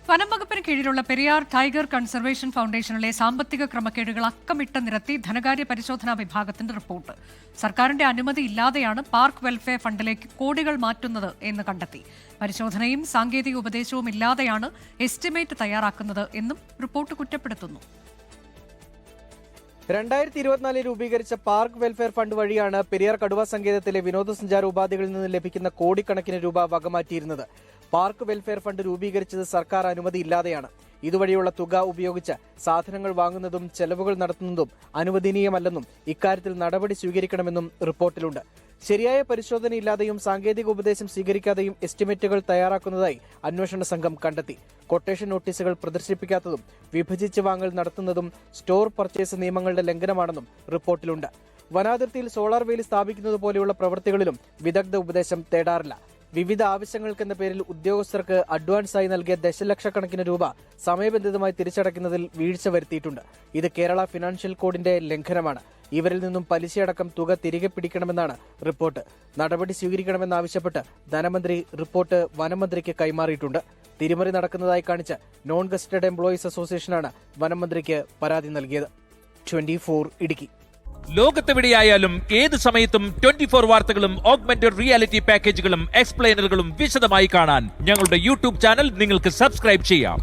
വനം വകുപ്പിന് കീഴിലുള്ള പെരിയാർ ടൈഗർ കൺസർവേഷൻ ഫൗണ്ടേഷനിലെ സാമ്പത്തിക ക്രമക്കേടുകൾ അക്കമിട്ട് നിരത്തി ധനകാര്യ പരിശോധനാ വിഭാഗത്തിന്റെ റിപ്പോർട്ട്. സർക്കാരിന്റെ അനുമതി ഇല്ലാതെയാണ് പാർക്ക് വെൽഫെയർ ഫണ്ടിലേക്ക് കോടികൾ മാറ്റുന്നത് എന്ന് കണ്ടെത്തി. പരിശോധനയും സാങ്കേതിക ഉപദേശവും ഇല്ലാതെയാണ് എസ്റ്റിമേറ്റ് തയ്യാറാക്കുന്നത് എന്നും റിപ്പോർട്ട് കുറ്റപ്പെടുത്തുന്നു. 2024 രൂപീകരിച്ച പാർക്ക് വെൽഫെയർ ഫണ്ട് വഴിയാണ് പെരിയാർ കടുവ സങ്കേതത്തിലെ വിനോദസഞ്ചാര ഉപാധികളിൽ നിന്ന് ലഭിക്കുന്ന കോടിക്കണക്കിന് രൂപ വകമാറ്റിയിരുന്നത്. പാർക്ക് വെൽഫെയർ ഫണ്ട് രൂപീകരിച്ചത് സർക്കാർ അനുമതി ഇല്ലാതെയാണ്. ഇതുവഴിയുള്ള തുക ഉപയോഗിച്ച് സാധനങ്ങൾ വാങ്ങുന്നതും ചെലവുകൾ നടത്തുന്നതും അനുവദനീയമല്ലെന്നും ഇക്കാര്യത്തിൽ നടപടി സ്വീകരിക്കണമെന്നും റിപ്പോർട്ടിലുണ്ട്. ശരിയായ പരിശോധനയില്ലാതെയും സാങ്കേതിക ഉപദേശം സ്വീകരിക്കാതെയും എസ്റ്റിമേറ്റുകൾ തയ്യാറാക്കുന്നതായി അന്വേഷണ സംഘം കണ്ടെത്തി. കൊട്ടേഷൻ നോട്ടീസുകൾ പ്രദർശിപ്പിക്കാത്തതും വിഭജിച്ച് വാങ്ങൽ നടത്തുന്നതും സ്റ്റോർ പർച്ചേസ് നിയമങ്ങളുടെ ലംഘനമാണെന്നും റിപ്പോർട്ടിലുണ്ട്. വനാതിർത്തിയിൽ സോളാർ വേലി സ്ഥാപിക്കുന്നത് പോലെയുള്ള പ്രവൃത്തികളിലും വിദഗ്ധ ഉപദേശം തേടാറില്ല. വിവിധ ആവശ്യങ്ങൾക്കെന്ന പേരിൽ ഉദ്യോഗസ്ഥർക്ക് അഡ്വാൻസായി നൽകിയ ദശലക്ഷക്കണക്കിന് രൂപ സമയബന്ധിതമായി തിരിച്ചടയ്ക്കുന്നതിൽ വീഴ്ച വരുത്തിയിട്ടുണ്ട്. ഇത് കേരള ഫിനാൻഷ്യൽ കോഡിന്റെ ലംഘനമാണ്. ഇവരിൽ നിന്നും പലിശയടക്കം തുക തിരികെ പിടിക്കണമെന്നാണ് റിപ്പോർട്ട്. നടപടി സ്വീകരിക്കണമെന്നാവശ്യപ്പെട്ട് ധനമന്ത്രി റിപ്പോർട്ട് വനമന്ത്രിക്ക് കൈമാറിയിട്ടുണ്ട്. തിരിമറി നടക്കുന്നതായി കാണിച്ച് നോൺ ഗസ്റ്റഡ് എംപ്ലോയീസ് അസോസിയേഷനാണ് വനമന്ത്രിക്ക് പരാതി നൽകിയത്. 24 ഇടുക്കി. ലോകത്തെവിടെയായാലും ഏത് സമയത്തും 24 വാർത്തകളും ഓഗ്മെന്റഡ് റിയാലിറ്റി പാക്കേജുകളും എക്സ്പ്ലെയിനറുകളും വിശദമായി കാണാൻ ഞങ്ങളുടെ യൂട്യൂബ് ചാനൽ നിങ്ങൾക്ക് സബ്സ്ക്രൈബ് ചെയ്യാം.